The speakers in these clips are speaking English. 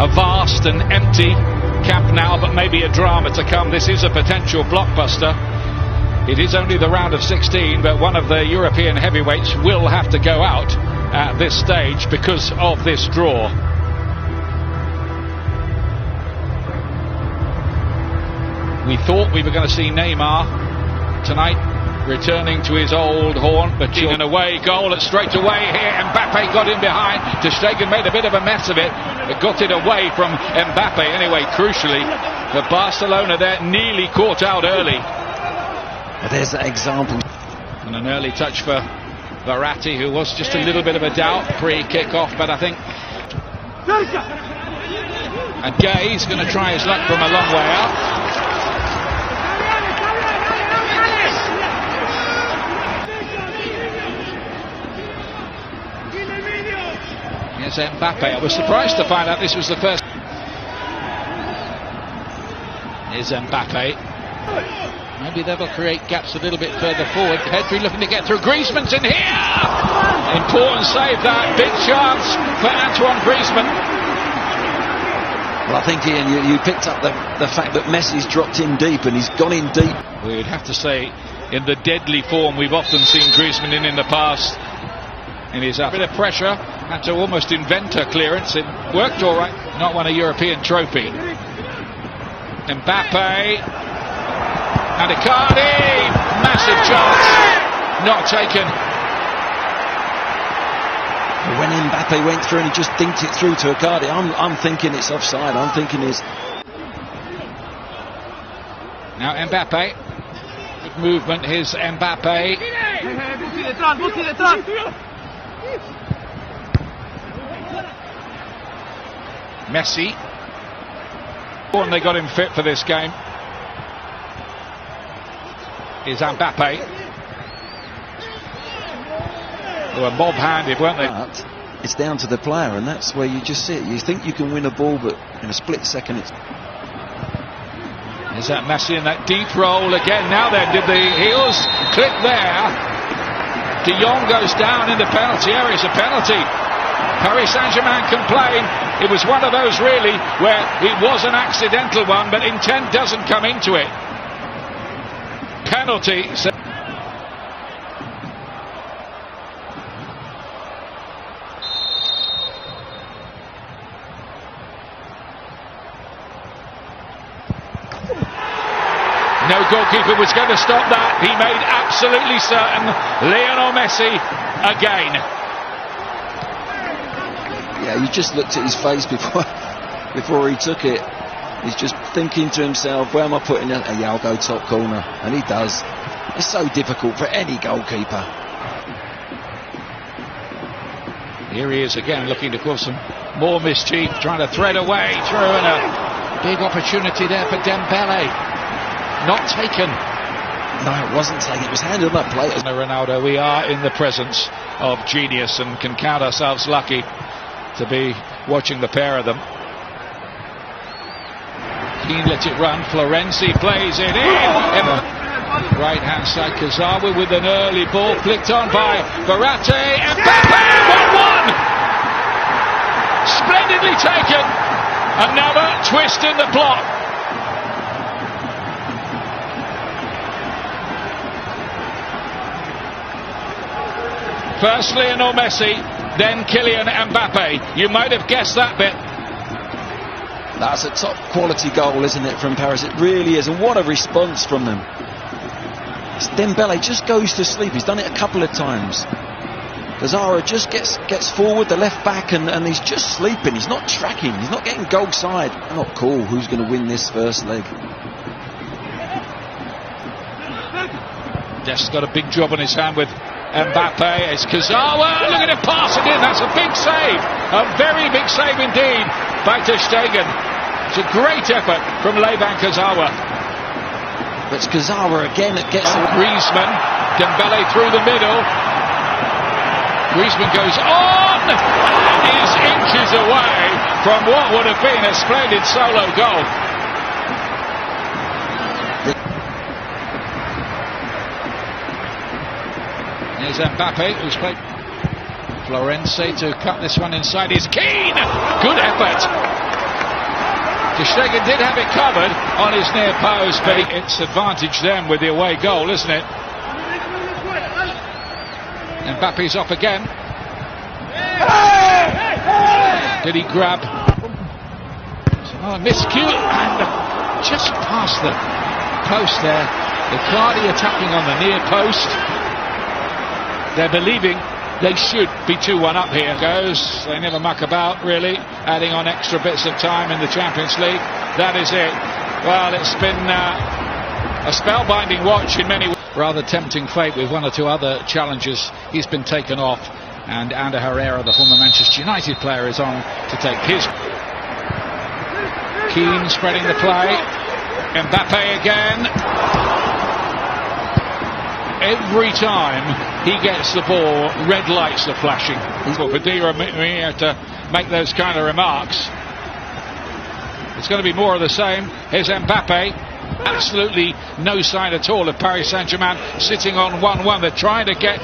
a vast and empty Camp Nou, but maybe a drama to come. This is a potential blockbuster. It is only the round of 16, but one of the European heavyweights will have to go out at this stage because of this draw. We thought we were going to see Neymar tonight returning to his old haunt, but an away goal straight away here. Mbappé got in behind. Ter Stegen made a bit of a mess of it, but got it away from Mbappé anyway. Crucially, the Barcelona there nearly caught out early. There's that example. And an early touch for Verratti, who was just a little bit of a doubt pre-kick-off, but I think... And Gay's going to try his luck from a long way out. Here's Mbappé. I was surprised to find out this was the first. Here's Mbappé. Maybe that'll create gaps a little bit further forward. Pedri looking to get through. Griezmann's in here! Important save that. Big chance for Antoine Griezmann. Well, I think, Ian, you picked up the fact that Messi's dropped in deep and he's gone in deep. We'd have to say, in the deadly form we've often seen Griezmann in the past. And he's a bit of pressure. Had to almost invent a clearance. It worked all right. Not won a European trophy. Mbappé. And Icardi, massive chance, not taken. When Mbappé went through and he just dinked it through to Icardi, I'm thinking it's offside. I'm thinking it's... Now Mbappé, good movement. Here's Mbappé. Messi. And they got him fit for this game. Is Mbappé. They were mob-handed, weren't they? But it's down to the player, and that's where you just see it. You think you can win a ball, but in a split second it's... Is that Messi in that deep roll again? Now then, did the heels click there? De Jong goes down in the penalty area. It's a penalty. Paris Saint-Germain complain. It was one of those really where it was an accidental one, but intent doesn't come into it. Penalty. No goalkeeper was going to stop that. He made absolutely certain. Lionel Messi again. Yeah, you just looked at his face before he took it. He's just thinking to himself, where am I putting it? Yeah, I'll go top corner. And he does. It's so difficult for any goalkeeper. Here he is again, looking to cause some more mischief, trying to thread a way through, and a big opportunity there for Dembele. Not taken. No, it wasn't taken. It was handed on that plate. Ronaldo, we are in the presence of genius and can count ourselves lucky to be watching the pair of them. Keane lets it run. Florenzi plays it in. Right hand side, Kazawa with an early ball flicked on by Verratti. Mbappé 1-1. Splendidly taken. Another twist in the plot. First Lionel Messi, then Kylian Mbappé. You might have guessed that bit. That's a top quality goal, isn't it, from Paris? It really is, and what a response from them. Dembele just goes to sleep. He's done it a couple of times. Lazaro just gets forward, the left back, and he's just sleeping. He's not tracking. He's not getting goal side. Not cool. Who's going to win this first leg? Just got a big job on his hand with Mbappé. It's Kazawa. Look at him pass it in. That's a big save. A very big save indeed by Ter Stegen. It's a great effort from Levan Kazawa. But it's Kazawa again that gets Griezmann. Dembele through the middle. Griezmann goes on and is inches away from what would have been a splendid solo goal. Here's Mbappé, who's played. Florenzi to cut this one inside is Keane. Good effort. ter Stegen did have it covered on his near post, but it's advantage them with the away goal, isn't it? Mbappé's off again. Did he grab? Miscue and just past the post there. Icardi attacking on the near post. They're believing they should be 2-1 up here. Goes, they never muck about really, adding on extra bits of time in the Champions League. That is it. Well, it's been a spellbinding watch in many ways. Rather tempting fate with one or two other challenges. He's been taken off, and Ander Herrera, the former Manchester United player, is on to take his. Keane spreading the play. Mbappé again. Every time he gets the ball, red lights are flashing. For Di to make those kind of remarks. It's going to be more of the same. Here's Mbappé. Absolutely no sign at all of Paris Saint-Germain sitting on 1-1. They're trying to get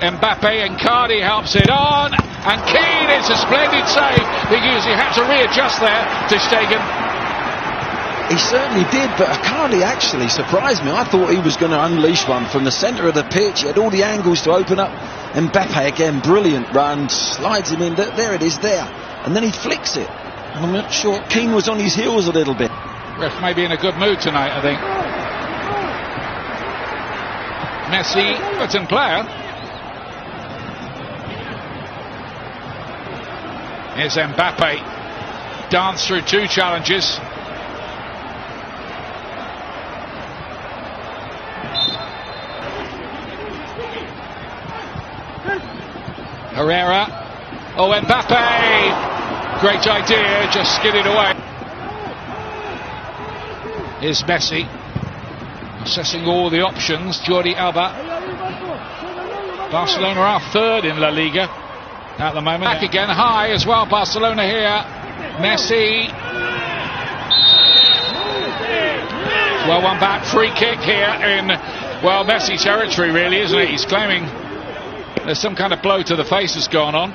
Mbappé, and Icardi helps it on. And Keane, it's a splendid save because he had to readjust there to Stegen. He certainly did, but Icardi actually surprised me. I thought he was going to unleash one from the centre of the pitch. He had all the angles to open up. Mbappé again, brilliant run, slides him in. There it is there. And then he flicks it. And I'm not sure. Keane was on his heels a little bit. Ref may be in a good mood tonight, I think. Messi, Everton player. Here's Mbappé. Dance through two challenges. Herrera. Oh, Mbappé. Great idea, just skidded away. Here's Messi, assessing all the options. Jordi Alba. Barcelona are third in La Liga at the moment. Back again, high as well. Barcelona here. Messi. Well, one back. Free kick here in, well, Messi territory, really, isn't it? He's claiming there's some kind of blow to the face that's gone on.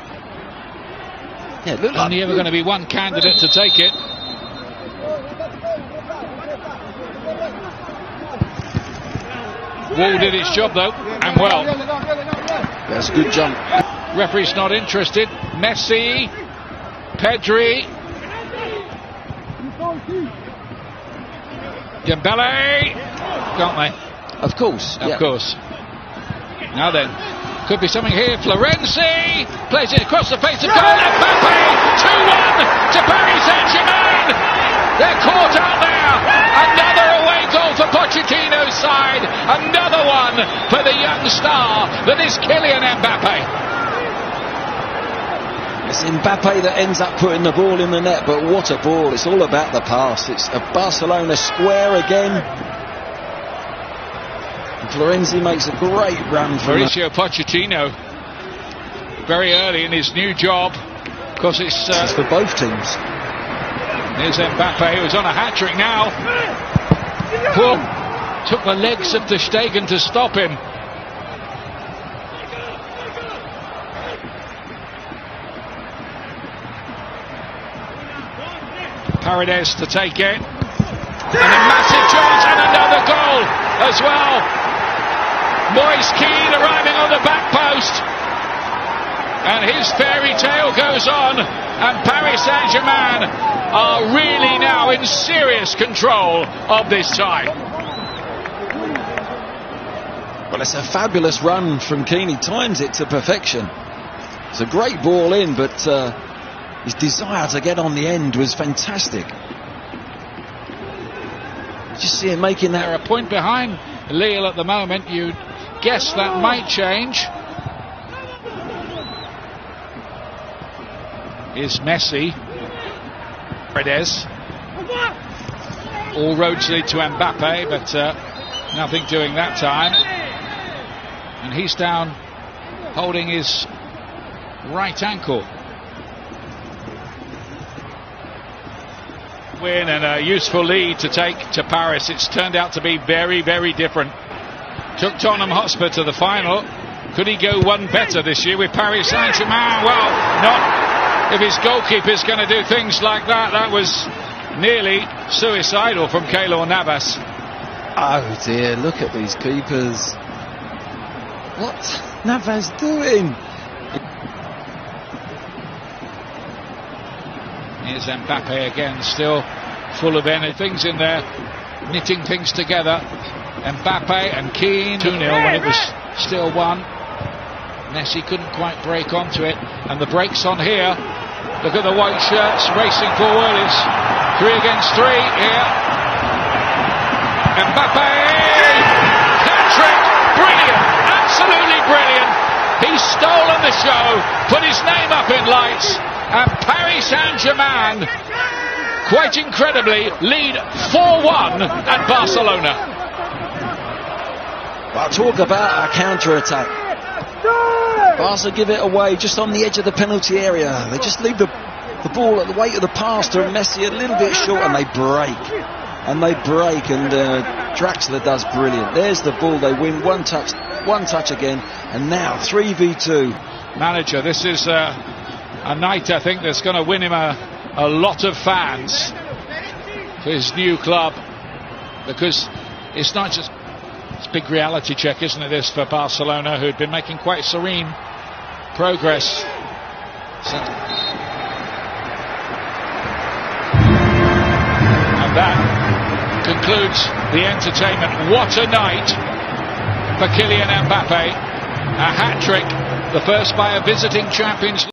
Yeah, it looked like only ever going to be one candidate to take it. Wall did its job though, and well. That's a good jump. Referee's not interested. Messi, Pedri, Dembele, can't they? Of course. Of course. Now then, could be something here. Florenzi plays it across the face of goal. Mbappé, 2-1 to Paris Saint-Germain. They're caught out there. Another away goal for Pochettino's side. Another one for the young star that is Kylian Mbappé. It's Mbappé that ends up putting the ball in the net, but what a ball. It's all about the pass. It's a Barcelona square again. And Florenzi makes a great run for Mauricio Pochettino, very early in his new job. Of course, it's for both teams. Here's Mbappé, who's on a hat-trick now. Boom. Took the legs of ter Stegen to stop him. Paredes to take it. And a massive chance, and another goal as well. Moise Keane arriving on the back post. And his fairy tale goes on. And Paris Saint-Germain are really now in serious control of this tie. Well, it's a fabulous run from Keane. He times it to perfection. It's a great ball in, but his desire to get on the end was fantastic. Just see him making that. They're a point behind Lille at the moment. You'd guess that might change. Is Messi. Paredes. All roads lead to Mbappé, but nothing doing that time. And he's down holding his right ankle. Win and a useful lead to take to Paris. It's turned out to be very, very different. Took Tottenham Hotspur to the final. Could he go one better this year with Paris Saint-Germain? Well, not if his goalkeeper's going to do things like that. That was nearly suicidal from Keylor Navas. Oh dear, look at these keepers. What's Navas doing? Here's Mbappé again, still full of energy. Things in there, knitting things together. Mbappé and Keane, 2-0 when it was still 1. Messi couldn't quite break onto it, and the break's on here. Look at the white shirts racing forward. It's 3 against 3 here. Mbappé! Hat-trick! Brilliant! Absolutely brilliant! He's stolen the show, put his name up in lights, and Paris Saint-Germain, quite incredibly, lead 4-1 at Barcelona. Well, talk about a counter-attack. Barca give it away just on the edge of the penalty area. They just leave the ball at the weight of the pass to Messi a little bit short, and they break. And Draxler does brilliant. There's the ball, they win one touch again, and now 3v2. Manager, this is a night I think that's going to win him a lot of fans for his new club, because it's not just, it's a big reality check, isn't it, this for Barcelona, who'd been making quite serene progress. And that concludes the entertainment. What a night for Kylian Mbappé. A hat-trick, the first by a visiting Champions League.